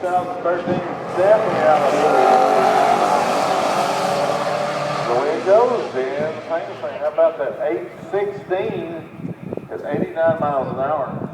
2013 is definitely out of the way it goes, Dan. How about that 816 at 89 miles an hour?